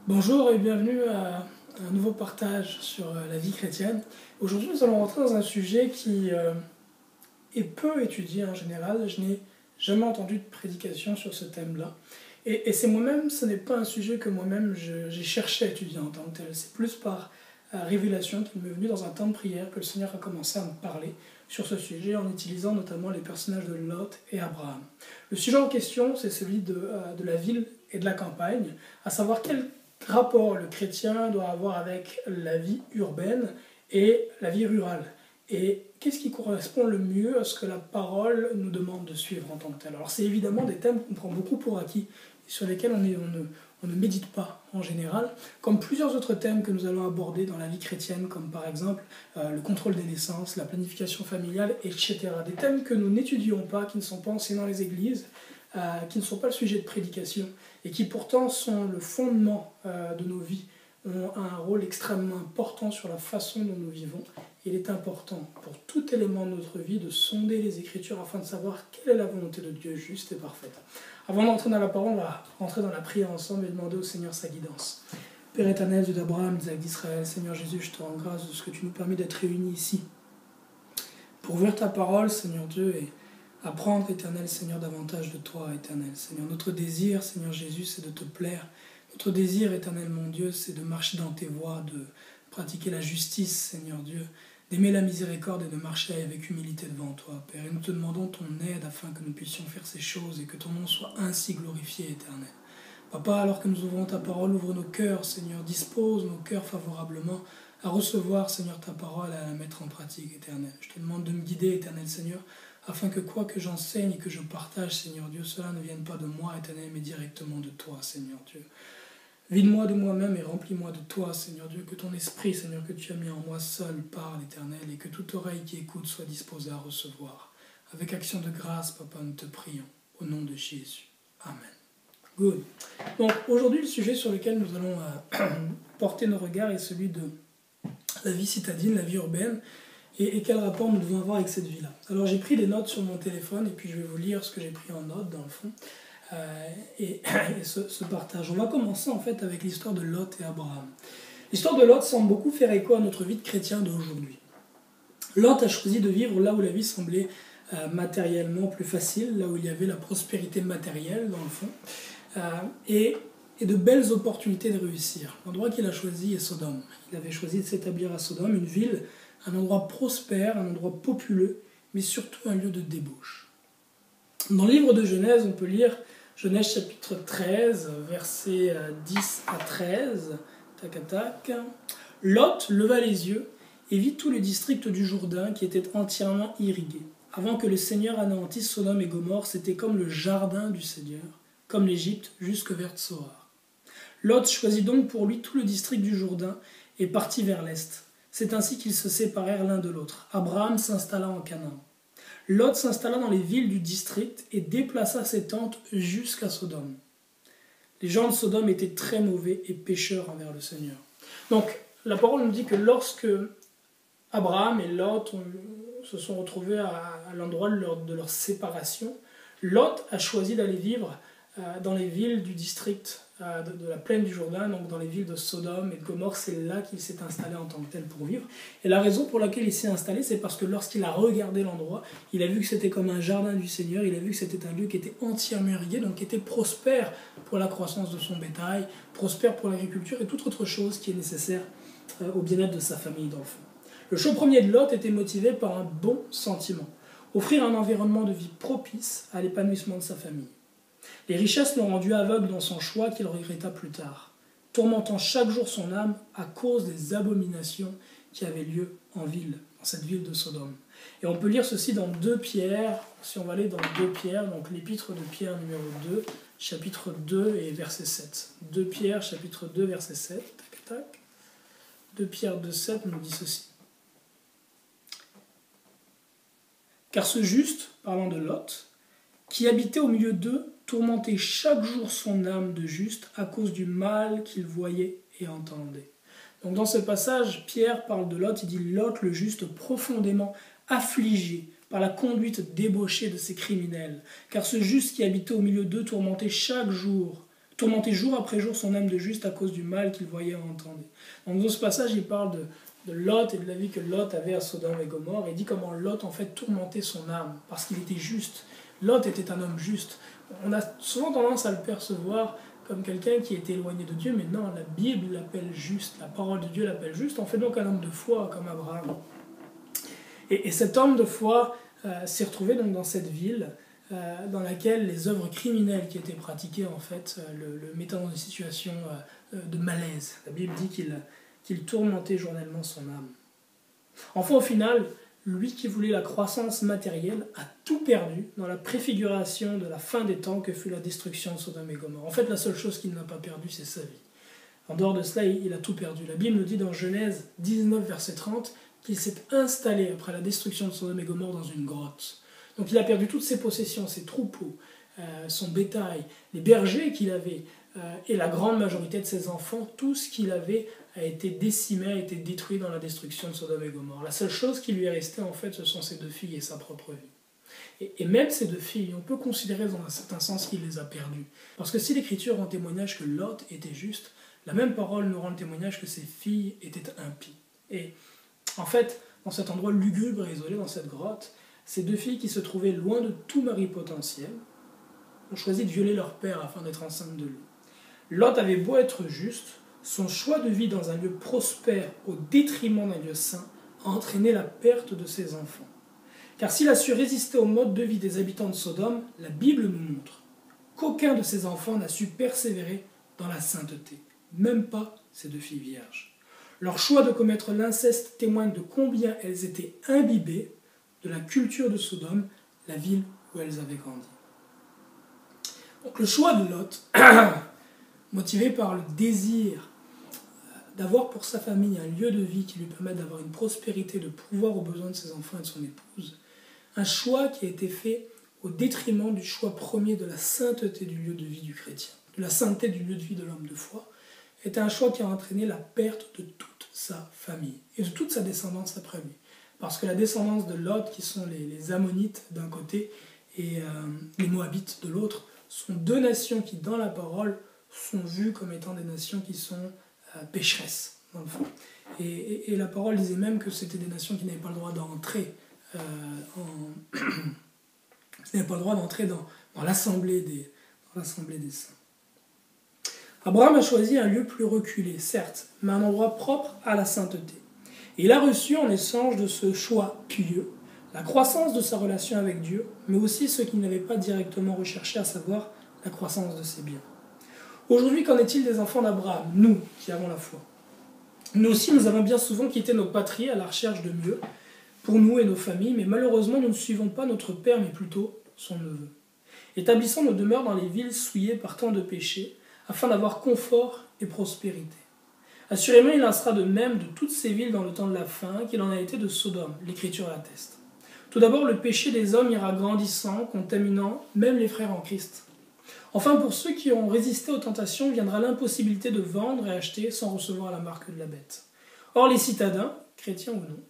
Bonjour et bienvenue à un nouveau partage sur la vie chrétienne. Aujourd'hui, nous allons rentrer dans un sujet qui est peu étudié en général. Je n'ai jamais entendu de prédication sur ce thème-là. Et c'est moi-même, ce n'est pas un sujet que moi-même j'ai cherché à étudier en tant que tel. C'est plus par révélation qu'il m'est venu dans un temps de prière que le Seigneur a commencé à me parler sur ce sujet en utilisant notamment les personnages de Lot et Abraham. Le sujet en question, c'est celui de la ville et de la campagne, à savoir quel rapport le chrétien doit avoir avec la vie urbaine et la vie rurale. Et qu'est-ce qui correspond le mieux à ce que la parole nous demande de suivre en tant que tel. Alors c'est évidemment des thèmes qu'on prend beaucoup pour acquis, et sur lesquels on ne médite pas en général, comme plusieurs autres thèmes que nous allons aborder dans la vie chrétienne, comme par exemple le contrôle des naissances, la planification familiale, etc. Des thèmes que nous n'étudions pas, qui ne sont pas enseignés dans les églises, qui ne sont pas le sujet de prédication, et qui pourtant sont le fondement de nos vies, ont un rôle extrêmement important sur la façon dont nous vivons. Il est important pour tout élément de notre vie de sonder les Écritures afin de savoir quelle est la volonté de Dieu juste et parfaite. Avant d'entrer dans la parole, on va rentrer dans la prière ensemble et demander au Seigneur sa guidance. Père éternel, Dieu d'Abraham, d'Isaac, d'Israël, Seigneur Jésus, je te rends grâce de ce que tu nous permets d'être réunis ici pour ouvrir ta parole, Seigneur Dieu, et apprendre, éternel Seigneur, davantage de toi, éternel Seigneur. Notre désir, Seigneur Jésus, c'est de te plaire. Notre désir, éternel mon Dieu, c'est de marcher dans tes voies, de pratiquer la justice, Seigneur Dieu, d'aimer la miséricorde et de marcher avec humilité devant toi, Père. Et nous te demandons ton aide afin que nous puissions faire ces choses et que ton nom soit ainsi glorifié, éternel. Papa, alors que nous ouvrons ta parole, ouvre nos cœurs, Seigneur, dispose nos cœurs favorablement à recevoir, Seigneur, ta parole et à la mettre en pratique, éternel. Je te demande de me guider, éternel Seigneur, afin que quoi que j'enseigne et que je partage, Seigneur Dieu, cela ne vienne pas de moi, éternel, mais directement de toi, Seigneur Dieu. Vide-moi de moi-même et remplis-moi de toi, Seigneur Dieu, que ton esprit, Seigneur, que tu as mis en moi seul parle, éternel, et que toute oreille qui écoute soit disposée à recevoir. Avec action de grâce, Papa, nous te prions, au nom de Jésus. Amen. Good. Donc, aujourd'hui, le sujet sur lequel nous allons porter nos regards est celui de la vie citadine, la vie urbaine, et quel rapport nous devons avoir avec cette vie-là. Alors, j'ai pris des notes sur mon téléphone, et puis je vais vous lire ce que j'ai pris en note, dans le fond. Et ce partage. On va commencer en fait avec l'histoire de Lot et Abraham. L'histoire de Lot semble beaucoup faire écho à notre vie de chrétien d'aujourd'hui. Lot a choisi de vivre là où la vie semblait matériellement plus facile, là où il y avait la prospérité matérielle dans le fond, et de belles opportunités de réussir. L'endroit qu'il a choisi est Sodome. Il avait choisi de s'établir à Sodome, une ville, un endroit prospère, un endroit populeux, mais surtout un lieu de débauche. Dans le livre de Genèse, on peut lire Genèse chapitre 13, versets 10 à 13. Tac à tac. Lot leva les yeux et vit tout le district du Jourdain qui était entièrement irrigué. Avant que le Seigneur anéantisse Sodome et Gomorrhe, c'était comme le jardin du Seigneur, comme l'Égypte jusque vers Tsoar. Lot choisit donc pour lui tout le district du Jourdain et partit vers l'est. C'est ainsi qu'ils se séparèrent l'un de l'autre. Abraham s'installa en Canaan. Lot s'installa dans les villes du district et déplaça ses tentes jusqu'à Sodome. Les gens de Sodome étaient très mauvais et pécheurs envers le Seigneur. Donc, la parole nous dit que lorsque Abraham et Lot se sont retrouvés à l'endroit de leur séparation, Lot a choisi d'aller vivre dans les villes du district de la plaine du Jourdain, donc dans les villes de Sodome et de Gomorrhe. C'est là qu'il s'est installé en tant que tel pour vivre. Et la raison pour laquelle il s'est installé, c'est parce que lorsqu'il a regardé l'endroit, il a vu que c'était comme un jardin du Seigneur, il a vu que c'était un lieu qui était entièrement irrigué, donc qui était prospère pour la croissance de son bétail, prospère pour l'agriculture et toute autre chose qui est nécessaire au bien-être de sa famille dans le fond. Le choix premier de Lot était motivé par un bon sentiment, offrir un environnement de vie propice à l'épanouissement de sa famille. Les richesses l'ont rendu aveugle dans son choix qu'il regretta plus tard, tourmentant chaque jour son âme à cause des abominations qui avaient lieu en ville, dans cette ville de Sodome. Et on peut lire ceci dans 2 Pierre, si on va aller dans 2 Pierre, donc l'épître de Pierre numéro 2, chapitre 2 et verset 7. 2 Pierre, chapitre 2, verset 7. Tac, tac. 2 Pierre 2, 7 nous dit ceci. Car ce juste, parlant de Lot, qui habitait au milieu d'eux, tourmentait chaque jour son âme de juste à cause du mal qu'il voyait et entendait. Donc dans ce passage, Pierre parle de Lot, il dit Lot le juste profondément affligé par la conduite débauchée de ces criminels, car ce juste qui habitait au milieu d'eux tourmentait chaque jour tourmentait jour après jour son âme de juste à cause du mal qu'il voyait et entendait. Donc dans ce passage, il parle de Lot et de la vie que Lot avait à Sodome et Gomorrhe, et dit comment Lot en fait tourmentait son âme, parce qu'il était juste. Lot était un homme juste. On a souvent tendance à le percevoir comme quelqu'un qui était éloigné de Dieu, mais non, la Bible l'appelle juste, la parole de Dieu l'appelle juste, on fait donc un homme de foi comme Abraham. Et cet homme de foi s'est retrouvé donc dans cette ville dans laquelle les œuvres criminelles qui étaient pratiquées en fait le mettaient dans une situation de malaise. La Bible dit qu'il tourmentait journellement son âme. Enfin au final, lui qui voulait la croissance matérielle a tout perdu dans la préfiguration de la fin des temps que fut la destruction de Sodome et Gomorrhe. En fait, la seule chose qu'il n'a pas perdue, c'est sa vie. En dehors de cela, il a tout perdu. La Bible nous dit dans Genèse 19, verset 30, qu'il s'est installé après la destruction de Sodome et Gomorrhe dans une grotte. Donc il a perdu toutes ses possessions, ses troupeaux, son bétail, les bergers qu'il avait, et la grande majorité de ses enfants. Tout ce qu'il avait a été décimé, a été détruit dans la destruction de Sodome et Gomorrhe. La seule chose qui lui est restée, en fait, ce sont ses 2 filles et sa propre vie. Et même ces 2 filles, on peut considérer dans un certain sens qu'il les a perdues. Parce que si l'Écriture rend témoignage que Lot était juste, la même parole nous rend le témoignage que ses filles étaient impies. Et en fait, dans cet endroit lugubre et isolé, dans cette grotte, ces 2 filles qui se trouvaient loin de tout mari potentiel ont choisi de violer leur père afin d'être enceintes de lui. Lot avait beau être juste, son choix de vie dans un lieu prospère au détriment d'un lieu saint a entraîné la perte de ses enfants. Car s'il a su résister au mode de vie des habitants de Sodome, la Bible nous montre qu'aucun de ses enfants n'a su persévérer dans la sainteté, même pas ces 2 filles vierges. Leur choix de commettre l'inceste témoigne de combien elles étaient imbibées de la culture de Sodome, la ville où elles avaient grandi. Donc le choix de Lot, motivé par le désir d'avoir pour sa famille un lieu de vie qui lui permette d'avoir une prospérité, de pourvoir aux besoins de ses enfants et de son épouse, un choix qui a été fait au détriment du choix premier de la sainteté du lieu de vie du chrétien, de la sainteté du lieu de vie de l'homme de foi, était un choix qui a entraîné la perte de toute sa famille et de toute sa descendance après lui. Parce que la descendance de Lot, qui sont les Ammonites d'un côté et les Moabites de l'autre, sont 2 nations qui, dans la parole, sont vues comme étant des nations qui sont pécheresses, dans le fond. Et la parole disait même que c'était des nations qui n'avaient pas le droit d'entrer dans l'assemblée des saints. Abraham a choisi un lieu plus reculé, certes, mais un endroit propre à la sainteté. Et il a reçu en échange de ce choix pieux la croissance de sa relation avec Dieu, mais aussi ce qu'il n'avait pas directement recherché, à savoir la croissance de ses biens. Aujourd'hui, qu'en est-il des enfants d'Abraham, nous qui avons la foi? Nous aussi, nous avons bien souvent quitté nos patries à la recherche de mieux, pour nous et nos familles, mais malheureusement, nous ne suivons pas notre père, mais plutôt son neveu. Établissant nos demeures dans les villes souillées par tant de péchés, afin d'avoir confort et prospérité. Assurément, il en sera de même de toutes ces villes dans le temps de la fin qu'il en a été de Sodome, l'Écriture l'atteste. Tout d'abord, le péché des hommes ira grandissant, contaminant même les frères en Christ. Enfin, pour ceux qui ont résisté aux tentations, viendra l'impossibilité de vendre et acheter sans recevoir la marque de la bête. Or, les citadins, chrétiens ou non,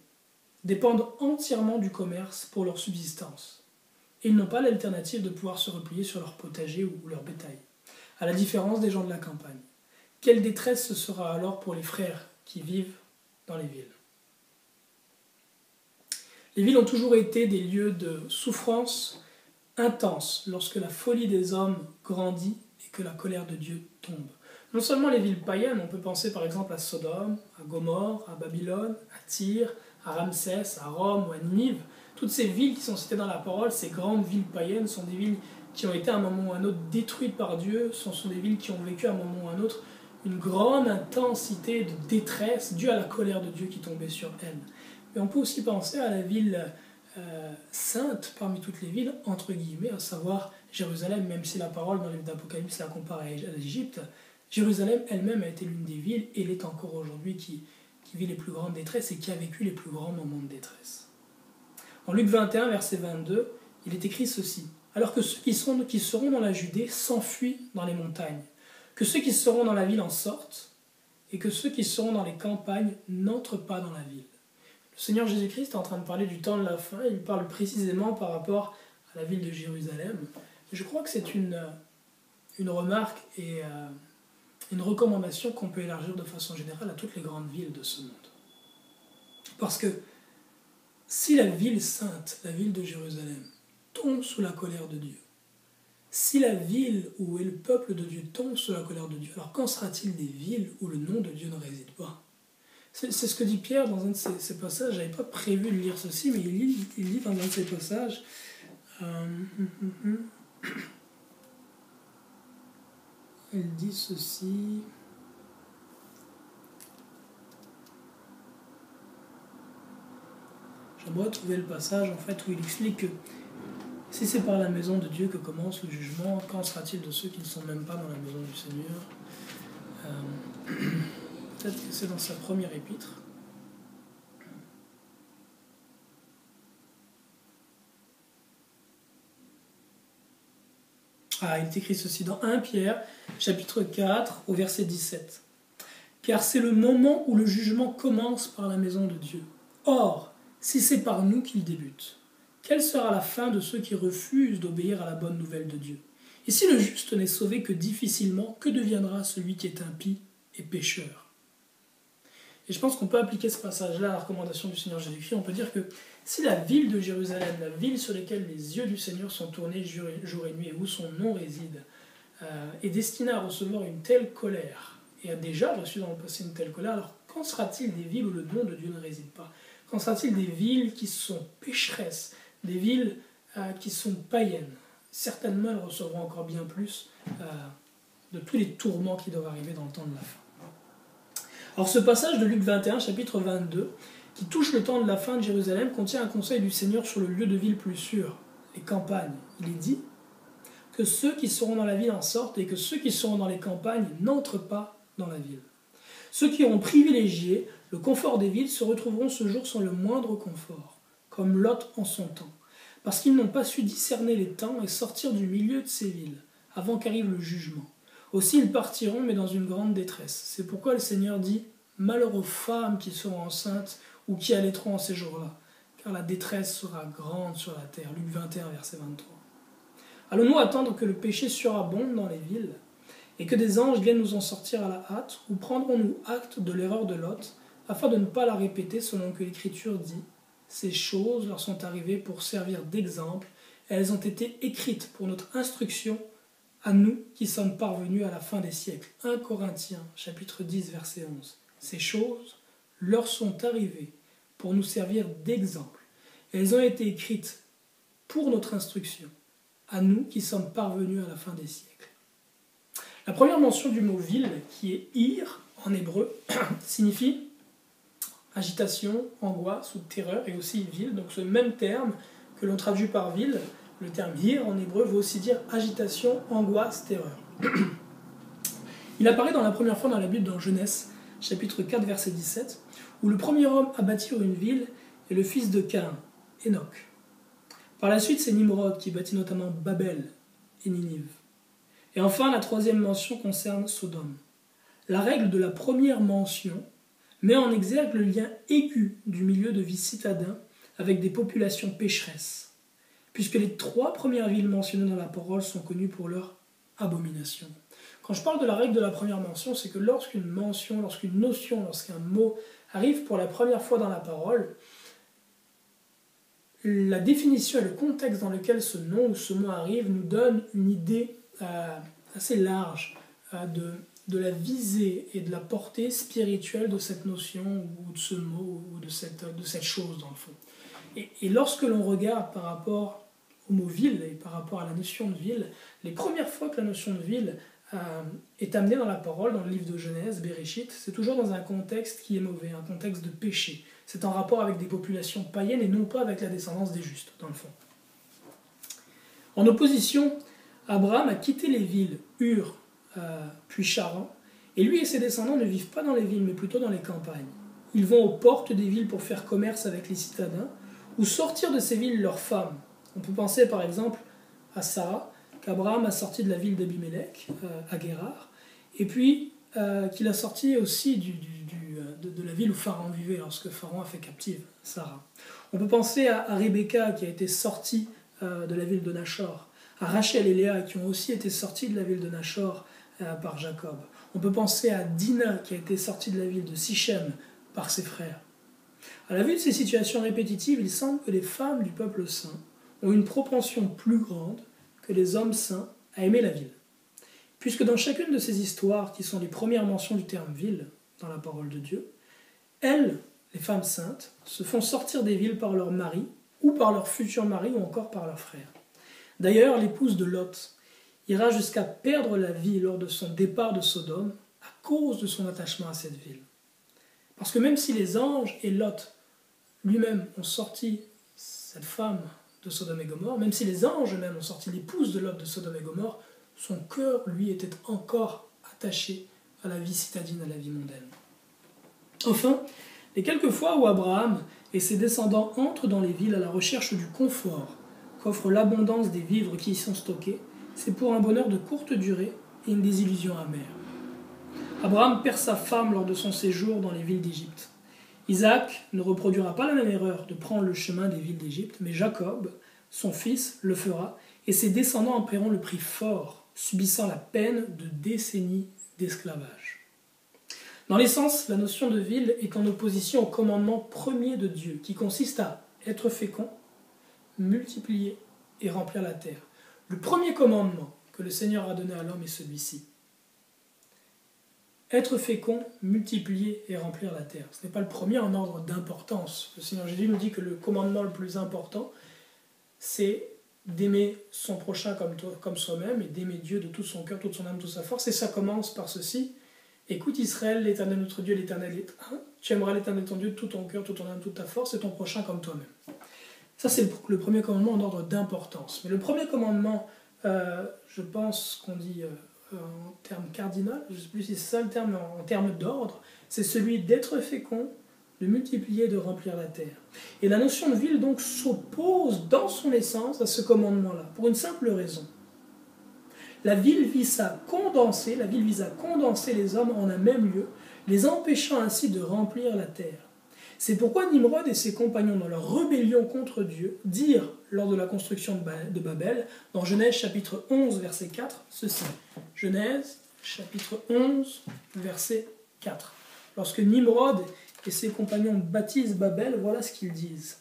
dépendent entièrement du commerce pour leur subsistance. Et ils n'ont pas l'alternative de pouvoir se replier sur leur potager ou leur bétail, à la différence des gens de la campagne. Quelle détresse ce sera alors pour les frères qui vivent dans les villes. Les villes ont toujours été des lieux de souffrance intense lorsque la folie des hommes grandit et que la colère de Dieu tombe. Non seulement les villes païennes, on peut penser par exemple à Sodome, à Gomorrhe, à Babylone, à Tyr, à Ramsès, à Rome ou à Ninive. Toutes ces villes qui sont citées dans la parole, ces grandes villes païennes, sont des villes qui ont été à un moment ou à un autre détruites par Dieu, ce sont des villes qui ont vécu à un moment ou à un autre une grande intensité de détresse due à la colère de Dieu qui tombait sur elles. Mais on peut aussi penser à la ville sainte parmi toutes les villes, entre guillemets, à savoir Jérusalem, même si la parole dans le livre d'Apocalypse la compare à l'Égypte. Jérusalem elle-même a été l'une des villes, et l'est encore aujourd'hui, qui vit les plus grandes détresses et qui a vécu les plus grands moments de détresse. En Luc 21, verset 22, il est écrit ceci: « Alors que ceux qui seront dans la Judée s'enfuient dans les montagnes, que ceux qui seront dans la ville en sortent, et que ceux qui seront dans les campagnes n'entrent pas dans la ville. » Le Seigneur Jésus-Christ est en train de parler du temps de la fin, il parle précisément par rapport à la ville de Jérusalem. Je crois que c'est une une remarque et une recommandation qu'on peut élargir de façon générale à toutes les grandes villes de ce monde. Parce que si la ville sainte, la ville de Jérusalem, tombe sous la colère de Dieu, si la ville où est le peuple de Dieu tombe sous la colère de Dieu, alors qu'en sera-t-il des villes où le nom de Dieu ne réside pas? C'est ce que dit Pierre dans un de ses passages. Je n'avais pas prévu de lire ceci, mais il lit dans un de ses passages. Il dit ceci. J'aimerais trouver le passage en fait où il explique que si c'est par la maison de Dieu que commence le jugement, qu'en sera-t-il de ceux qui ne sont même pas dans la maison du Seigneur? Peut-être que c'est dans sa première épître. Ah, il est écrit ceci dans 1 Pierre, chapitre 4, au verset 17. « Car c'est le moment où le jugement commence par la maison de Dieu. Or, si c'est par nous qu'il débute, quelle sera la fin de ceux qui refusent d'obéir à la bonne nouvelle de Dieu? Et si le juste n'est sauvé que difficilement, que deviendra celui qui est impie et pécheur ?» Et je pense qu'on peut appliquer ce passage-là à la recommandation du Seigneur Jésus-Christ. On peut dire que si la ville de Jérusalem, la ville sur laquelle les yeux du Seigneur sont tournés jour et nuit et où son nom réside, est destinée à recevoir une telle colère, et a déjà reçu dans le passé une telle colère, alors qu'en sera-t-il des villes où le nom de Dieu ne réside pas? Qu'en sera-t-il des villes qui sont pécheresses, des villes qui sont païennes? Certainement, elles recevront encore bien plus de tous les tourments qui doivent arriver dans le temps de la fin. Alors ce passage de Luc 21, chapitre 22, qui touche le temps de la fin de Jérusalem, contient un conseil du Seigneur sur le lieu de ville plus sûr, les campagnes. Il est dit que ceux qui seront dans la ville en sortent et que ceux qui seront dans les campagnes n'entrent pas dans la ville. Ceux qui auront privilégié le confort des villes se retrouveront ce jour sans le moindre confort, comme Lot en son temps, parce qu'ils n'ont pas su discerner les temps et sortir du milieu de ces villes, avant qu'arrive le jugement. Aussi ils partiront, mais dans une grande détresse. C'est pourquoi le Seigneur dit « Malheur aux femmes qui seront enceintes ou qui allaiteront en ces jours-là, car la détresse sera grande sur la terre. » Luc 21, verset 23. Allons-nous attendre que le péché surabonde dans les villes et que des anges viennent nous en sortir à la hâte, ou prendrons-nous acte de l'erreur de Lot, afin de ne pas la répéter selon que l'Écriture dit « Ces choses leur sont arrivées pour servir d'exemple, et elles ont été écrites pour notre instruction, à nous qui sommes parvenus à la fin des siècles. » 1 Corinthiens, chapitre 10, verset 11. Ces choses leur sont arrivées pour nous servir d'exemple. Et elles ont été écrites pour notre instruction, à nous qui sommes parvenus à la fin des siècles. La première mention du mot ville, qui est ir en hébreu, signifie agitation, angoisse ou terreur, et aussi ville. Donc ce même terme que l'on traduit par ville, le terme ir en hébreu veut aussi dire agitation, angoisse, terreur. Il apparaît dans la première fois dans la Bible dans Genèse, chapitre 4, verset 17, où le premier homme à bâtir une ville est le fils de Caïn, Enoch. Par la suite, c'est Nimrod qui bâtit notamment Babel et Ninive. Et enfin, la troisième mention concerne Sodome. La règle de la première mention met en exergue le lien aigu du milieu de vie citadin avec des populations pécheresses, puisque les trois premières villes mentionnées dans la parole sont connues pour leur abomination. Quand je parle de la règle de la première mention, c'est que lorsqu'une mention, lorsqu'une notion, lorsqu'un mot arrive pour la première fois dans la parole, la définition et le contexte dans lequel ce nom ou ce mot arrive nous donne une idée assez large de la visée et de la portée spirituelle de cette notion ou de ce mot ou de cette chose dans le fond. Et lorsque l'on regarde par rapport au mot ville et par rapport à la notion de ville, les premières fois que la notion de ville est amenée dans la parole, dans le livre de Genèse, Bereshit, c'est toujours dans un contexte qui est mauvais, un contexte de péché. C'est en rapport avec des populations païennes et non pas avec la descendance des justes, dans le fond. En opposition, Abraham a quitté les villes, Ur, puis Charan, et lui et ses descendants ne vivent pas dans les villes, mais plutôt dans les campagnes. Ils vont aux portes des villes pour faire commerce avec les citadins, ou sortir de ces villes leurs femmes. On peut penser par exemple à Sarah, qu'Abraham a sorti de la ville d'Abimélec, à Guérar, et puis qu'il a sorti aussi de la ville où Pharaon vivait, lorsque Pharaon a fait captive Sarah. On peut penser à Rebecca, qui a été sortie de la ville de Nachor, à Rachel et Léa qui ont aussi été sorties de la ville de Nachor par Jacob. On peut penser à Dina qui a été sortie de la ville de Sichem par ses frères. À la vue de ces situations répétitives, il semble que les femmes du peuple saint ont une propension plus grande que les hommes saints à aimer la ville. Puisque dans chacune de ces histoires, qui sont les premières mentions du terme ville dans la parole de Dieu, elles, les femmes saintes, se font sortir des villes par leur mari, ou par leur futur mari, ou encore par leurs frères. D'ailleurs, l'épouse de Lot ira jusqu'à perdre la vie lors de son départ de Sodome à cause de son attachement à cette ville. Parce que même si les anges et Lot lui-même ont sorti cette femme de Sodome et Gomorrhe, même si les anges eux-mêmes ont sorti l'épouse de Lot de Sodome et Gomorrhe, son cœur, lui, était encore attaché à la vie citadine, à la vie mondaine. Enfin, les quelques fois où Abraham et ses descendants entrent dans les villes à la recherche du confort qu'offre l'abondance des vivres qui y sont stockés, c'est pour un bonheur de courte durée et une désillusion amère. Abraham perd sa femme lors de son séjour dans les villes d'Égypte. Isaac ne reproduira pas la même erreur de prendre le chemin des villes d'Égypte, mais Jacob, son fils, le fera, et ses descendants en paieront le prix fort, subissant la peine de décennies d'esclavage. Dans l'essence, la notion de ville est en opposition au commandement premier de Dieu, qui consiste à être fécond, multiplier et remplir la terre. Le premier commandement que le Seigneur a donné à l'homme est celui-ci. Être fécond, multiplier et remplir la terre. Ce n'est pas le premier en ordre d'importance. Le Seigneur Jésus nous dit que le commandement le plus important, c'est d'aimer son prochain comme soi-même et d'aimer Dieu de tout son cœur, toute son âme, toute sa force. Et ça commence par ceci. Écoute Israël, l'Éternel notre Dieu, l'Éternel est un. Tu aimeras l'Éternel ton Dieu de tout ton cœur, toute ton âme, toute ta force et ton prochain comme toi-même. Ça, c'est le premier commandement en ordre d'importance. Mais le premier commandement, je pense qu'on dit en termes cardinal, je ne sais plus si c'est ça le terme, en termes d'ordre, c'est celui d'être fécond, de multiplier, de remplir la terre. Et la notion de ville, donc, s'oppose dans son essence à ce commandement-là, pour une simple raison. La ville vise à condenser les hommes en un même lieu, les empêchant ainsi de remplir la terre. C'est pourquoi Nimrod et ses compagnons, dans leur rébellion contre Dieu, dirent, lors de la construction de Babel, dans Genèse chapitre 11, verset 4, ceci. Genèse chapitre 11, verset 4. Lorsque Nimrod et ses compagnons bâtissent Babel, voilà ce qu'ils disent.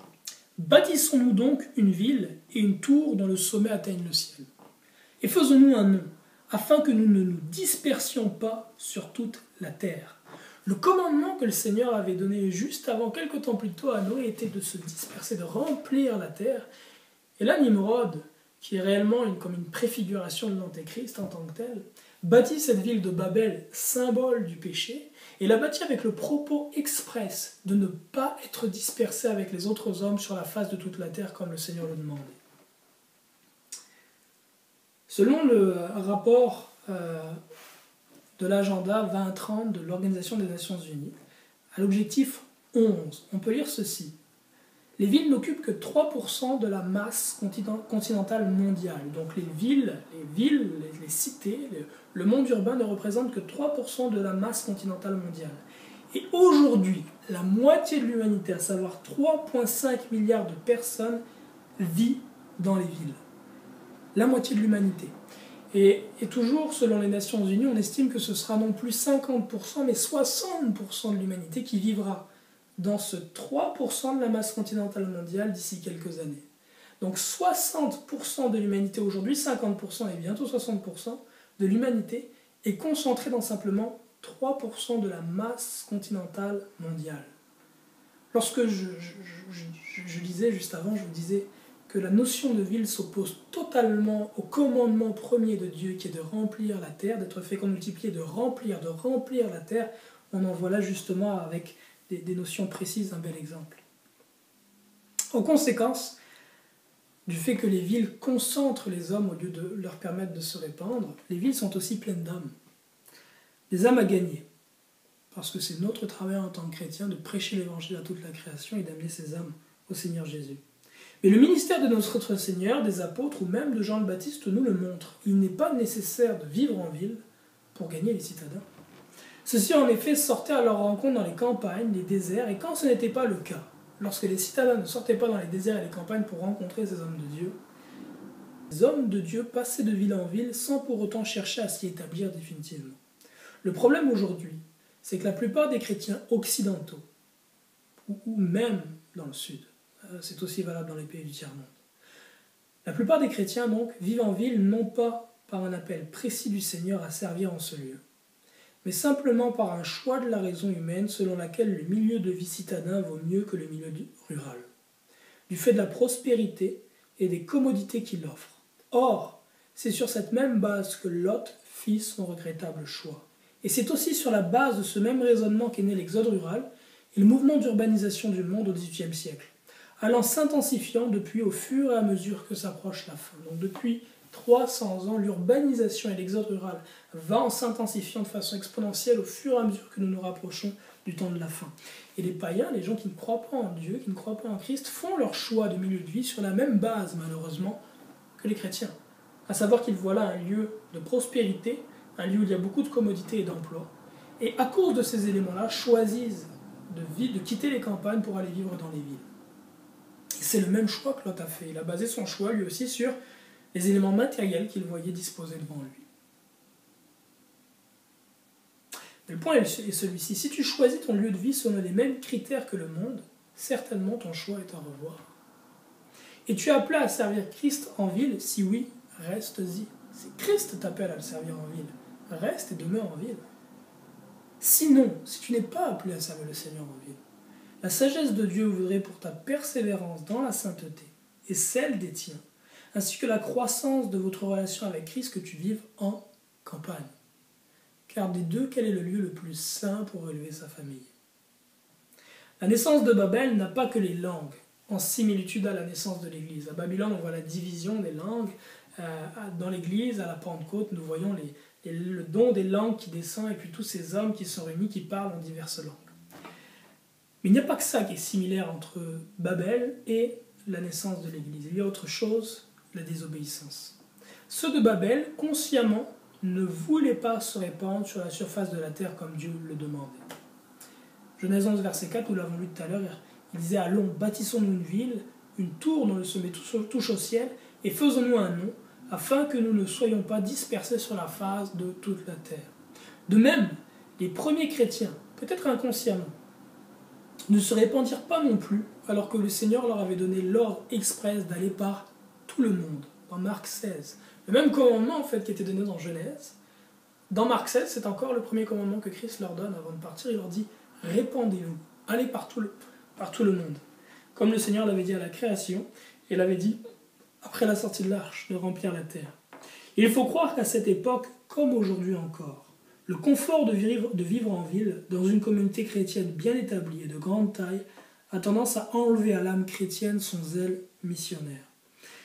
« Bâtissons-nous donc une ville et une tour dont le sommet atteigne le ciel. Et faisons-nous un nom, afin que nous ne nous dispersions pas sur toute la terre. » Le commandement que le Seigneur avait donné juste avant, quelque temps plus tôt à Noé, était de se disperser, de remplir la terre. Et là, Nimrod, qui est réellement comme une préfiguration de l'Antéchrist en tant que tel, bâtit cette ville de Babel, symbole du péché, et la bâtit avec le propos express de ne pas être dispersé avec les autres hommes sur la face de toute la terre comme le Seigneur le demandait. Selon le rapport de l'agenda 2030 de l'Organisation des Nations Unies, à l'objectif 11, on peut lire ceci. Les villes n'occupent que 3% de la masse continentale mondiale. Donc les villes, les cités, le monde urbain ne représente que 3% de la masse continentale mondiale. Et aujourd'hui, la moitié de l'humanité, à savoir 3,5 milliards de personnes, vit dans les villes. La moitié de l'humanité. Et toujours, selon les Nations Unies, on estime que ce sera non plus 50%, mais 60% de l'humanité qui vivra dans ce 3% de la masse continentale mondiale d'ici quelques années. Donc 60% de l'humanité aujourd'hui, 50% et bientôt 60% de l'humanité est concentrée dans simplement 3% de la masse continentale mondiale. Lorsque je disais juste avant, je vous disais que la notion de ville s'oppose totalement au commandement premier de Dieu qui est de remplir la terre, d'être fécond, multiplié, de remplir la terre. On en voit là justement avec des notions précises un bel exemple. En conséquence du fait que les villes concentrent les hommes au lieu de leur permettre de se répandre, les villes sont aussi pleines d'âmes. Des âmes à gagner. Parce que c'est notre travail en tant que chrétien de prêcher l'évangile à toute la création et d'amener ces âmes au Seigneur Jésus. Mais le ministère de notre Seigneur, des apôtres ou même de Jean le Baptiste nous le montre. Il n'est pas nécessaire de vivre en ville pour gagner les citadins. Ceux-ci en effet sortaient à leur rencontre dans les campagnes, les déserts, et quand ce n'était pas le cas, lorsque les citadins ne sortaient pas dans les déserts et les campagnes pour rencontrer ces hommes de Dieu, Les hommes de Dieu passaient de ville en ville sans pour autant chercher à s'y établir définitivement. Le problème aujourd'hui, c'est que la plupart des chrétiens occidentaux, ou même dans le sud, c'est aussi valable dans les pays du tiers-monde, la plupart des chrétiens donc vivent en ville non pas par un appel précis du Seigneur à servir en ce lieu, mais simplement par un choix de la raison humaine selon laquelle le milieu de vie citadin vaut mieux que le milieu rural, du fait de la prospérité et des commodités qu'il offre. Or, c'est sur cette même base que Lot fit son regrettable choix. Et c'est aussi sur la base de ce même raisonnement qu'est né l'exode rural et le mouvement d'urbanisation du monde au XVIIIe siècle, allant s'intensifiant depuis au fur et à mesure que s'approche la fin. Donc depuis 300 ans, l'urbanisation et l'exode rural va en s'intensifiant de façon exponentielle au fur et à mesure que nous nous rapprochons du temps de la fin. Et les païens, les gens qui ne croient pas en Dieu, qui ne croient pas en Christ, font leur choix de milieu de vie sur la même base, malheureusement, que les chrétiens. À savoir qu'ils voient là un lieu de prospérité, un lieu où il y a beaucoup de commodités et d'emplois, et à cause de ces éléments-là, choisissent de quitter les campagnes pour aller vivre dans les villes. Et c'est le même choix que Lot a fait. Il a basé son choix, lui aussi, sur les éléments matériels qu'il voyait disposés devant lui. Mais le point est celui-ci. Si tu choisis ton lieu de vie selon les mêmes critères que le monde, certainement ton choix est à revoir. Et tu es appelé à servir Christ en ville? Si oui, reste-y. Si Christ t'appelle à le servir en ville, reste et demeure en ville. Sinon, si tu n'es pas appelé à servir le Seigneur en ville, la sagesse de Dieu voudrait pour ta persévérance dans la sainteté et celle des tiens, ainsi que la croissance de votre relation avec Christ, que tu vives en campagne. Car des deux, quel est le lieu le plus saint pour élever sa famille? La naissance de Babel n'a pas que les langues, en similitude à la naissance de l'Église. À Babylone, on voit la division des langues. Dans l'Église, à la Pentecôte, nous voyons le don des langues qui descend, et puis tous ces hommes qui sont réunis, qui parlent en diverses langues. Mais il n'y a pas que ça qui est similaire entre Babel et la naissance de l'Église. Il y a autre chose, la désobéissance. Ceux de Babel, consciemment, ne voulaient pas se répandre sur la surface de la terre comme Dieu le demandait. Genèse 11, verset 4, nous l'avons lu tout à l'heure, il disait « Allons, bâtissons-nous une ville, une tour dont le sommet touche au ciel, et faisons-nous un nom, afin que nous ne soyons pas dispersés sur la face de toute la terre. » De même, les premiers chrétiens, peut-être inconsciemment, ne se répandirent pas non plus, alors que le Seigneur leur avait donné l'ordre express d'aller par tout le monde, dans Marc 16. Le même commandement, en fait, qui était donné dans Genèse, dans Marc 16, c'est encore le premier commandement que Christ leur donne avant de partir. Il leur dit « Répandez-vous, allez par tout le monde. » Comme le Seigneur l'avait dit à la création, et l'avait dit après la sortie de l'arche, de remplir la terre. Et il faut croire qu'à cette époque, comme aujourd'hui encore, le confort de vivre en ville, dans une communauté chrétienne bien établie et de grande taille, a tendance à enlever à l'âme chrétienne son zèle missionnaire.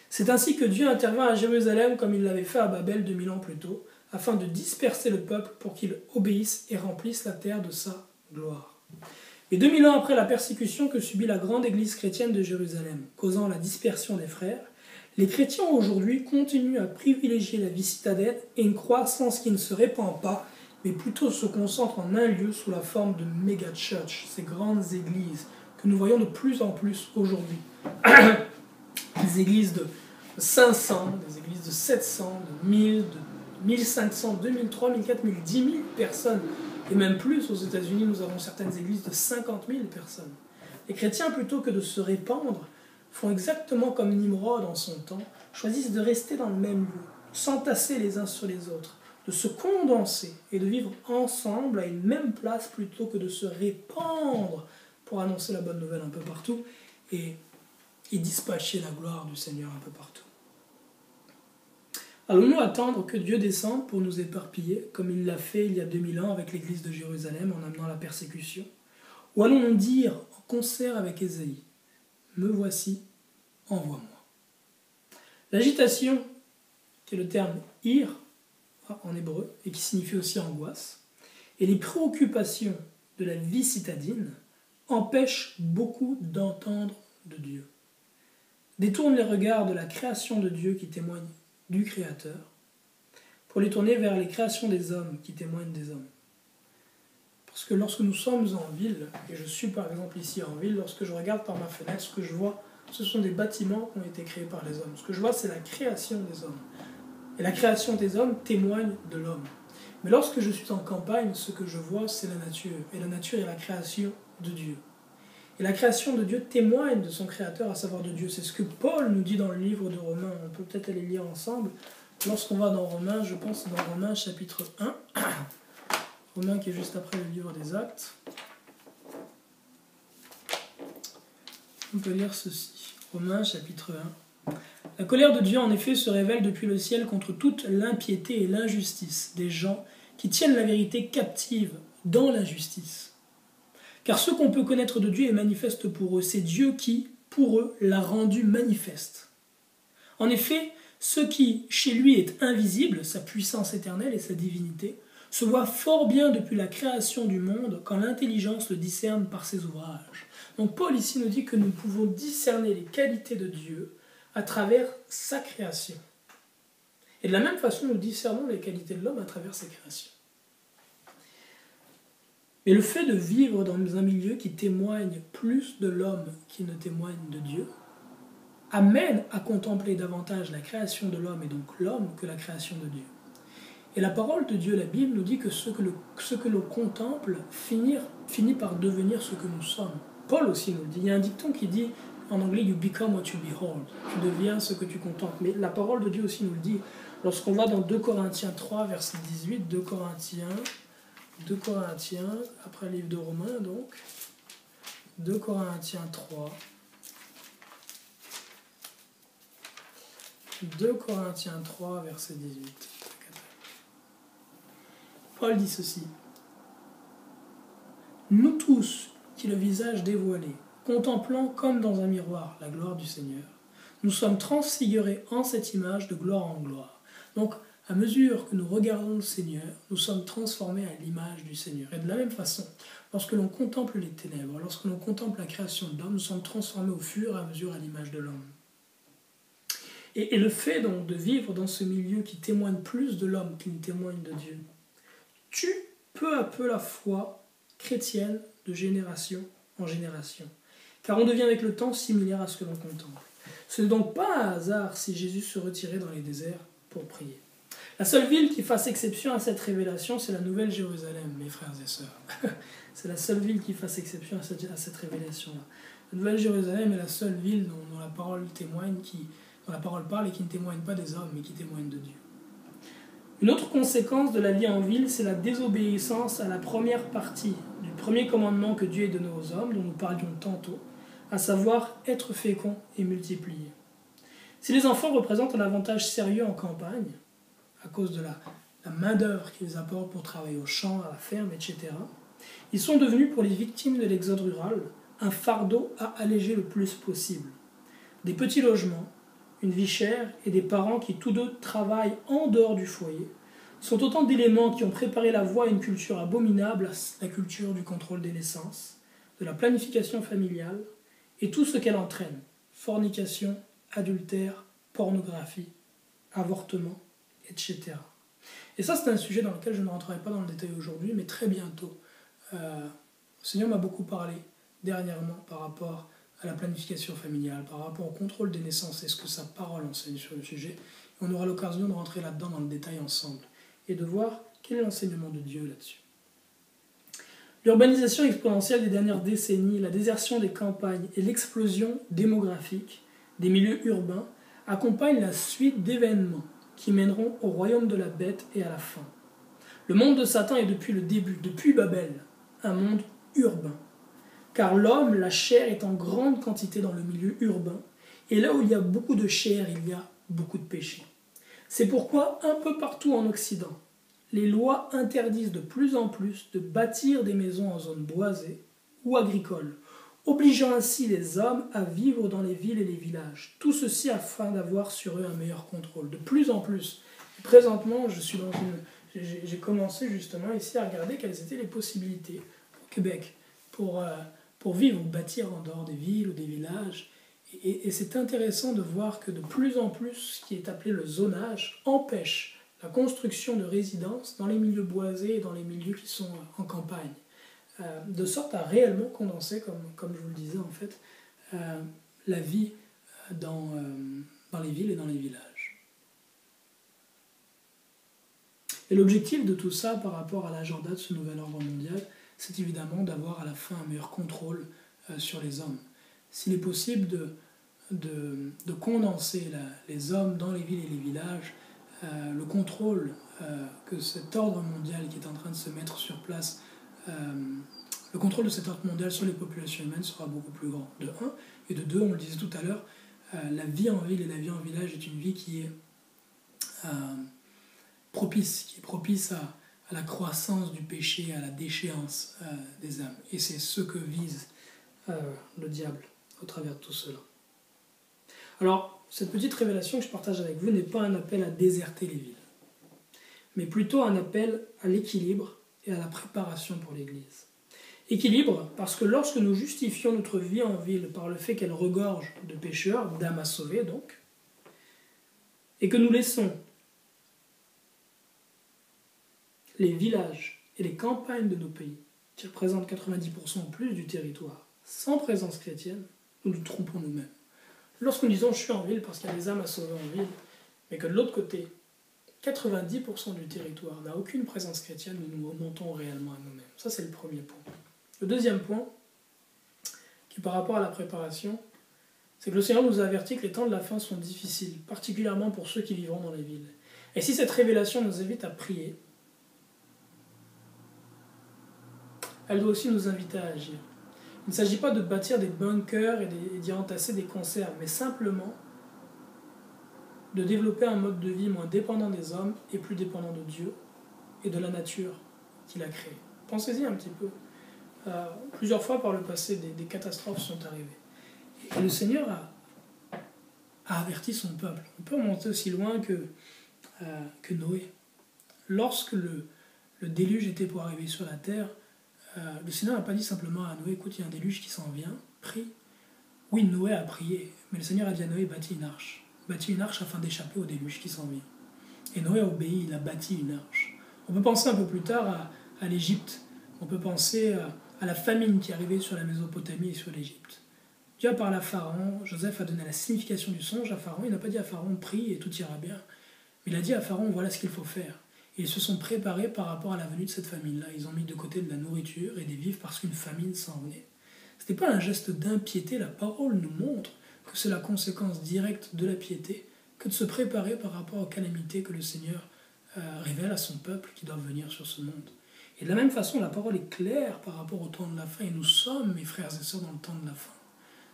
C'est ainsi que Dieu intervint à Jérusalem comme il l'avait fait à Babel 2000 ans plus tôt, afin de disperser le peuple pour qu'il obéisse et remplisse la terre de sa gloire. Et 2000 ans après la persécution que subit la grande église chrétienne de Jérusalem, causant la dispersion des frères, les chrétiens aujourd'hui continuent à privilégier la vie citadine et une croissance qui ne se répand pas, mais plutôt se concentre en un lieu sous la forme de méga-church, ces grandes églises que nous voyons de plus en plus aujourd'hui. Des églises de 500, des églises de 700, de 1000, de 1500, 2000, 3000, 4000, 10 000 personnes, et même plus. Aux États-Unis, nous avons certaines églises de 50 000 personnes. Les chrétiens, plutôt que de se répandre, font exactement comme Nimrod en son temps, choisissent de rester dans le même lieu, s'entasser les uns sur les autres, de se condenser et de vivre ensemble à une même place plutôt que de se répandre pour annoncer la bonne nouvelle un peu partout et dispatcher la gloire du Seigneur un peu partout. Allons-nous attendre que Dieu descende pour nous éparpiller, comme il l'a fait il y a 2000 ans avec l'église de Jérusalem en amenant la persécution? Ou allons-nous dire en concert avec Ésaïe, « Me voici, envoie-moi ». L'agitation, qui est le terme « ir » en hébreu, et qui signifie aussi angoisse, et les préoccupations de la vie citadine empêchent beaucoup d'entendre de Dieu. Détourne les regards de la création de Dieu qui témoigne du Créateur, pour les tourner vers les créations des hommes qui témoignent des hommes. Parce que lorsque nous sommes en ville, et je suis par exemple ici en ville, lorsque je regarde par ma fenêtre, ce que je vois ce sont des bâtiments qui ont été créés par les hommes. Ce que je vois, c'est la création des hommes. Et la création des hommes témoigne de l'homme. Mais lorsque je suis en campagne, ce que je vois, c'est la nature. Et la nature est la création de Dieu. Et la création de Dieu témoigne de son créateur, à savoir de Dieu. C'est ce que Paul nous dit dans le livre de Romains. On peut peut-être aller lire ensemble. Lorsqu'on va dans Romains, je pense dans Romains chapitre 1, Romains qui est juste après le livre des Actes, on peut lire ceci. Romains chapitre 1. La colère de Dieu en effet se révèle depuis le ciel contre toute l'impiété et l'injustice des gens qui tiennent la vérité captive dans l'injustice. Car ce qu'on peut connaître de Dieu est manifeste pour eux. C'est Dieu qui, pour eux, l'a rendu manifeste. En effet, ce qui, chez lui, est invisible, sa puissance éternelle et sa divinité, se voit fort bien depuis la création du monde quand l'intelligence le discerne par ses ouvrages. Donc Paul ici nous dit que nous pouvons discerner les qualités de Dieu à travers sa création. Et de la même façon, nous discernons les qualités de l'homme à travers sa création. Mais le fait de vivre dans un milieu qui témoigne plus de l'homme qu'il ne témoigne de Dieu amène à contempler davantage la création de l'homme et donc l'homme que la création de Dieu. Et la parole de Dieu, la Bible, nous dit que ce que l'on contemple finit par devenir ce que nous sommes. Paul aussi nous le dit. Il y a un dicton qui dit, en anglais, « You become what you behold ». Tu deviens ce que tu contemples. Mais la parole de Dieu aussi nous le dit. Lorsqu'on va dans 2 Corinthiens 3, verset 18, 2 Corinthiens, après le livre de Romains, donc, 2 Corinthiens 3, 2 Corinthiens 3, verset 18. Paul dit ceci. Nous tous, qui le visage dévoilé, contemplant comme dans un miroir la gloire du Seigneur, nous sommes transfigurés en cette image de gloire en gloire. Donc, à mesure que nous regardons le Seigneur, nous sommes transformés à l'image du Seigneur. Et de la même façon, lorsque l'on contemple les ténèbres, lorsque l'on contemple la création de l'homme, nous sommes transformés au fur et à mesure à l'image de l'homme. Et le fait donc de vivre dans ce milieu qui témoigne plus de l'homme qu'il ne témoigne de Dieu, tue peu à peu la foi chrétienne de génération en génération. Car on devient avec le temps similaire à ce que l'on contemple. Ce n'est donc pas un hasard si Jésus se retirait dans les déserts pour prier. La seule ville qui fasse exception à cette révélation, c'est la Nouvelle Jérusalem, mes frères et sœurs. C'est la seule ville qui fasse exception à cette révélation-là. La Nouvelle Jérusalem est la seule ville dont la parole témoigne, dont la parole parle et qui ne témoigne pas des hommes, mais qui témoigne de Dieu. Une autre conséquence de la vie en ville, c'est la désobéissance à la première partie du premier commandement que Dieu a donné aux hommes, dont nous parlions tantôt, à savoir être fécond et multiplier. Si les enfants représentent un avantage sérieux en campagne, à cause de la main-d'œuvre qu'ils apportent pour travailler au champ, à la ferme, etc., ils sont devenus pour les victimes de l'exode rural un fardeau à alléger le plus possible. Des petits logements, une vie chère et des parents qui tous deux travaillent en dehors du foyer sont autant d'éléments qui ont préparé la voie à une culture abominable, la culture du contrôle des naissances, de la planification familiale et tout ce qu'elle entraîne, fornication, adultère, pornographie, avortement, etc. Et ça, c'est un sujet dans lequel je ne rentrerai pas dans le détail aujourd'hui, mais très bientôt. Le Seigneur m'a beaucoup parlé dernièrement par rapport à la planification familiale, par rapport au contrôle des naissances et ce que sa parole enseigne sur le sujet. Et on aura l'occasion de rentrer là-dedans dans le détail ensemble et de voir quel est l'enseignement de Dieu là-dessus. L'urbanisation exponentielle des dernières décennies, la désertion des campagnes et l'explosion démographique des milieux urbains accompagnent la suite d'événements qui mèneront au royaume de la bête et à la fin. Le monde de Satan est depuis le début, depuis Babel, un monde urbain. Car l'homme, la chair, est en grande quantité dans le milieu urbain, et là où il y a beaucoup de chair, il y a beaucoup de péché. C'est pourquoi, un peu partout en Occident, les lois interdisent de plus en plus de bâtir des maisons en zone boisée ou agricole, obligeant ainsi les hommes à vivre dans les villes et les villages. Tout ceci afin d'avoir sur eux un meilleur contrôle. De plus en plus. Présentement, j'ai commencé justement ici à regarder quelles étaient les possibilités au Québec pour vivre ou bâtir en dehors des villes ou des villages. Et c'est intéressant de voir que de plus en plus, ce qui est appelé le zonage empêche la construction de résidences dans les milieux boisés et dans les milieux qui sont en campagne. De sorte à réellement condenser, comme je vous le disais en fait, la vie dans les villes et dans les villages. Et l'objectif de tout ça par rapport à l'agenda de ce nouvel ordre mondial, c'est évidemment d'avoir à la fin un meilleur contrôle sur les hommes. S'il est possible de condenser les hommes dans les villes et les villages, le contrôle que cet ordre mondial qui est en train de se mettre sur place, le contrôle de cet ordre mondial sur les populations humaines sera beaucoup plus grand, de 1. Et de 2, on le disait tout à l'heure, la vie en ville et la vie en village est une vie qui est propice à la croissance du péché, à la déchéance des âmes. Et c'est ce que vise le diable au travers de tout cela. Alors, cette petite révélation que je partage avec vous n'est pas un appel à déserter les villes, mais plutôt un appel à l'équilibre et à la préparation pour l'Église. Équilibre, parce que lorsque nous justifions notre vie en ville par le fait qu'elle regorge de pécheurs, d'âmes à sauver donc, et que nous laissons les villages et les campagnes de nos pays, qui représentent 90% ou plus du territoire, sans présence chrétienne, nous nous trompons nous-mêmes. Lorsque nous disons « je suis en ville parce qu'il y a des âmes à sauver en ville », mais que de l'autre côté, 90% du territoire n'a aucune présence chrétienne, nous nous remontons réellement à nous-mêmes. Ça, c'est le premier point. Le deuxième point, qui est par rapport à la préparation, c'est que le Seigneur nous a averti que les temps de la fin sont difficiles, particulièrement pour ceux qui vivront dans les villes. Et si cette révélation nous invite à prier, elle doit aussi nous inviter à agir. Il ne s'agit pas de bâtir des bunkers et d'y entasser des conserves, mais simplement de développer un mode de vie moins dépendant des hommes et plus dépendant de Dieu et de la nature qu'il a créée. Pensez-y un petit peu. Plusieurs fois par le passé, des catastrophes sont arrivées. Et le Seigneur a averti son peuple. On peut remonter aussi loin que Noé. Lorsque le déluge était pour arriver sur la terre, le Seigneur n'a pas dit simplement à Noé, écoute, il y a un déluge qui s'en vient, prie. Oui, Noé a prié, mais le Seigneur a dit à Noé, bâtis une arche. Bâtis une arche afin d'échapper au déluge qui s'en vient. Et Noé a obéi, il a bâti une arche. On peut penser un peu plus tard à l'Égypte. On peut penser à la famine qui est arrivée sur la Mésopotamie et sur l'Égypte. Dieu a parlé à Pharaon, Joseph a donné la signification du songe à Pharaon. Il n'a pas dit à Pharaon, prie et tout ira bien. Mais il a dit à Pharaon, voilà ce qu'il faut faire. Et ils se sont préparés par rapport à la venue de cette famine-là. Ils ont mis de côté de la nourriture et des vivres parce qu'une famine s'en venait. Ce n'était pas un geste d'impiété, la parole nous montre que c'est la conséquence directe de la piété que de se préparer par rapport aux calamités que le Seigneur révèle à son peuple qui doivent venir sur ce monde. Et de la même façon, la parole est claire par rapport au temps de la fin, et nous sommes, mes frères et sœurs, dans le temps de la fin.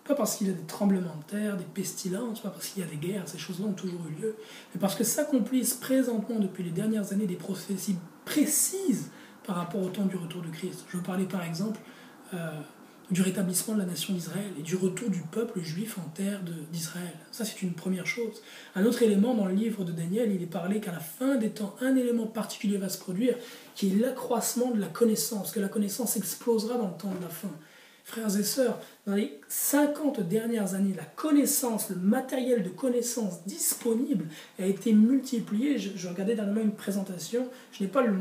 Pas parce qu'il y a des tremblements de terre, des pestilences, pas parce qu'il y a des guerres, ces choses-là ont toujours eu lieu, mais parce que s'accomplissent présentement depuis les dernières années des prophéties précises par rapport au temps du retour de Christ. Je veux parler par exemple du rétablissement de la nation d'Israël et du retour du peuple juif en terre d'Israël. Ça, c'est une première chose. Un autre élément dans le livre de Daniel, il est parlé qu'à la fin des temps, un élément particulier va se produire, qui est l'accroissement de la connaissance, que la connaissance explosera dans le temps de la fin. Frères et sœurs, dans les 50 dernières années, la connaissance, le matériel de connaissance disponible a été multiplié. Je regardais dernièrement une présentation, je n'ai pas le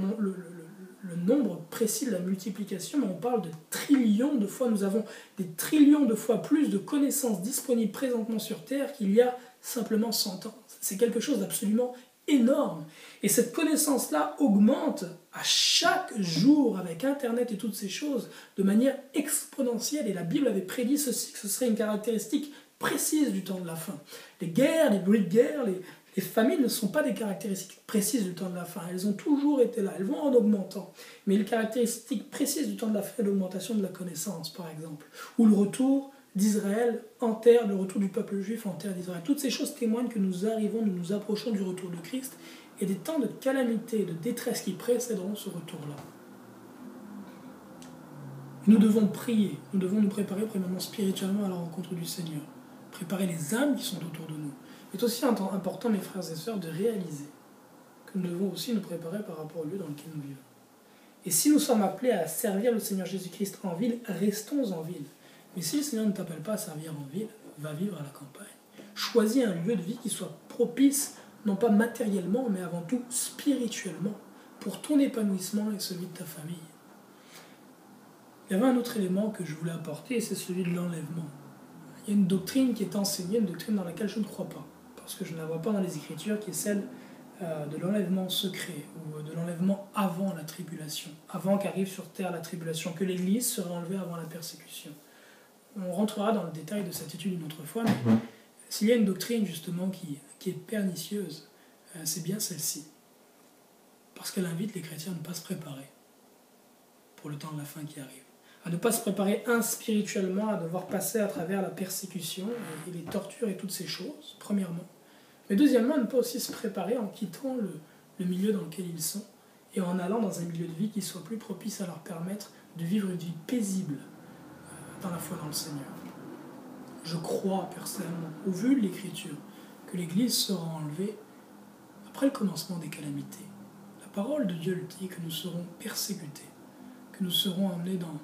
nombre précis de la multiplication, mais on parle de trillions de fois. Nous avons des trillions de fois plus de connaissances disponibles présentement sur Terre qu'il y a simplement 100 ans. C'est quelque chose d'absolument énorme. Et cette connaissance-là augmente à chaque jour avec Internet et toutes ces choses de manière exponentielle. Et la Bible avait prédit ceci, que ce serait une caractéristique précise du temps de la fin. Les guerres, les bruits de guerre, les famines ne sont pas des caractéristiques précises du temps de la fin. Elles ont toujours été là, elles vont en augmentant. Mais les caractéristiques précises du temps de la fin, c'est l'augmentation de la connaissance, par exemple. Ou le retour d'Israël en terre, le retour du peuple juif en terre d'Israël. Toutes ces choses témoignent que nous nous approchons du retour de Christ et des temps de calamité, de détresse qui précéderont ce retour-là. Nous devons prier, nous devons nous préparer premièrement spirituellement à la rencontre du Seigneur, préparer les âmes qui sont autour de nous. Il est aussi important, mes frères et sœurs, de réaliser que nous devons aussi nous préparer par rapport au lieu dans lequel nous vivons. Et si nous sommes appelés à servir le Seigneur Jésus-Christ en ville, restons en ville. Mais si le Seigneur ne t'appelle pas à servir en ville, va vivre à la campagne. Choisis un lieu de vie qui soit propice, non pas matériellement, mais avant tout spirituellement, pour ton épanouissement et celui de ta famille. Il y avait un autre élément que je voulais apporter, et c'est celui de l'enlèvement. il y a une doctrine qui est enseignée, une doctrine dans laquelle je ne crois pas, parce que je ne la vois pas dans les Écritures, qui est celle de l'enlèvement secret, ou de l'enlèvement avant la tribulation, avant qu'arrive sur terre la tribulation, que l'Église serait enlevée avant la persécution. On rentrera dans le détail de cette étude une autre fois, mais s'il y a une doctrine justement qui est pernicieuse, c'est bien celle-ci. Parce qu'elle invite les chrétiens à ne pas se préparer pour le temps de la fin qui arrive. À ne pas se préparer spirituellement, à devoir passer à travers la persécution et les tortures et toutes ces choses, premièrement. Mais deuxièmement, à ne pas aussi se préparer en quittant le milieu dans lequel ils sont et en allant dans un milieu de vie qui soit plus propice à leur permettre de vivre une vie paisible dans la foi dans le Seigneur. Je crois personnellement, au vu de l'Écriture, que l'Église sera enlevée après le commencement des calamités. La parole de Dieu le dit que nous serons persécutés, que nous serons emmenés dans...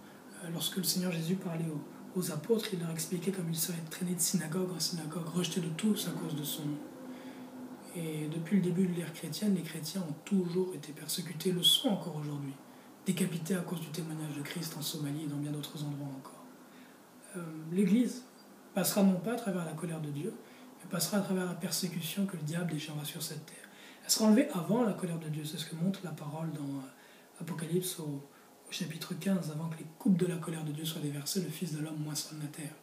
Lorsque le Seigneur Jésus parlait aux apôtres, il leur expliquait comme ils seraient traînés de synagogue en synagogue, rejetés de tous à cause de son nom. Et depuis le début de l'ère chrétienne, les chrétiens ont toujours été persécutés, le sont encore aujourd'hui, décapités à cause du témoignage de Christ en Somalie et dans bien d'autres endroits encore. L'Église passera non pas à travers la colère de Dieu, mais passera à travers la persécution que le diable déchaînera sur cette terre. Elle sera enlevée avant la colère de Dieu, c'est ce que montre la parole dans Apocalypse au chapitre 15, avant que les coupes de la colère de Dieu soient déversées, le Fils de l'homme moissonne la terre.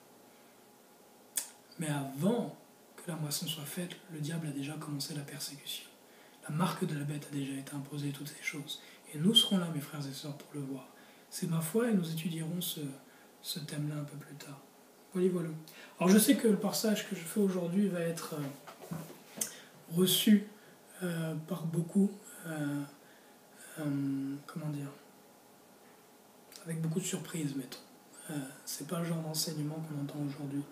Mais avant que la moisson soit faite, le diable a déjà commencé la persécution. La marque de la bête a déjà été imposée, toutes ces choses. Et nous serons là, mes frères et sœurs, pour le voir. C'est ma foi et nous étudierons ce thème-là un peu plus tard. Voilà. Alors je sais que le passage que je fais aujourd'hui va être reçu par beaucoup, comment dire, avec beaucoup de surprises, mettons. C'est pas le genre d'enseignement qu'on entend aujourd'hui.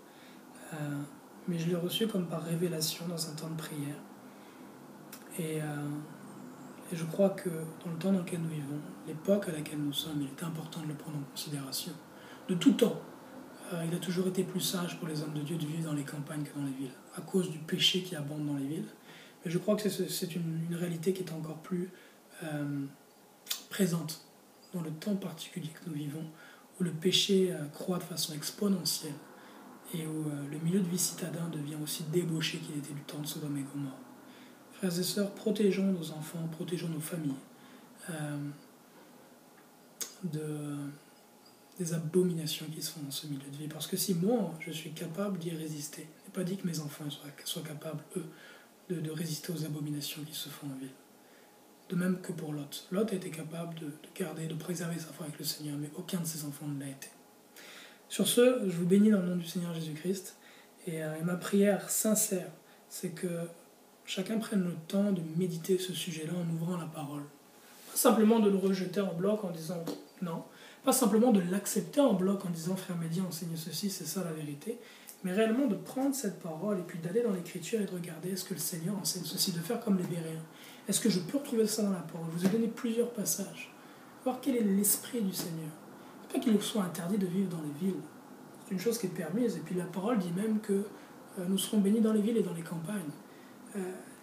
Mais je l'ai reçu comme par révélation dans un temps de prière. Et je crois que dans le temps dans lequel nous vivons, l'époque à laquelle nous sommes, il est important de le prendre en considération. De tout temps, il a toujours été plus sage pour les hommes de Dieu de vivre dans les campagnes que dans les villes, à cause du péché qui abonde dans les villes. Mais je crois que c'est une réalité qui est encore plus présente dans le temps particulier que nous vivons, où le péché croît de façon exponentielle et où le milieu de vie citadin devient aussi débauché qu'il était du temps de Sodome et Gomorrhe. Frères et sœurs, protégeons nos enfants, protégeons nos familles des abominations qui se font dans ce milieu de vie. Parce que si moi, je suis capable d'y résister, je n'ai pas dit que mes enfants soient capables, eux, de résister aux abominations qui se font en ville. De même que pour Lot. Lot a été capable de garder, de préserver sa foi avec le Seigneur, mais aucun de ses enfants ne l'a été. Sur ce, je vous bénis dans le nom du Seigneur Jésus-Christ, et ma prière sincère, c'est que chacun prenne le temps de méditer ce sujet-là en ouvrant la parole. Pas simplement de le rejeter en bloc en disant non, pas simplement de l'accepter en bloc en disant frère Mehdi enseigne ceci, c'est ça la vérité, mais réellement de prendre cette parole et puis d'aller dans l'Écriture et de regarder est-ce que le Seigneur enseigne ceci, de faire comme les Béréens. Est-ce que je peux retrouver ça dans la parole? Je vous ai donné plusieurs passages. Voir quel est l'esprit du Seigneur. C'est pas qu'il soit interdit de vivre dans les villes. C'est une chose qui est permise. Et puis la parole dit même que nous serons bénis dans les villes et dans les campagnes.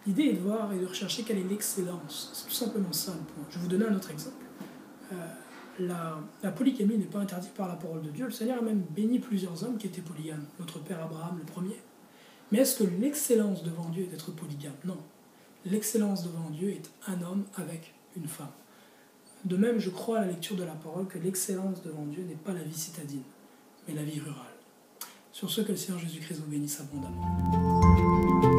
L'idée est de voir et de rechercher quelle est l'excellence. C'est tout simplement ça le point. Je vais vous donner un autre exemple. La polygamie n'est pas interdite par la parole de Dieu. Le Seigneur a même béni plusieurs hommes qui étaient polygames. Notre père Abraham, le premier. Mais est-ce que l'excellence devant Dieu est d'être polygame? Non. L'excellence devant Dieu est un homme avec une femme. De même, je crois à la lecture de la parole que l'excellence devant Dieu n'est pas la vie citadine, mais la vie rurale. Sur ce, que le Seigneur Jésus-Christ vous bénisse abondamment.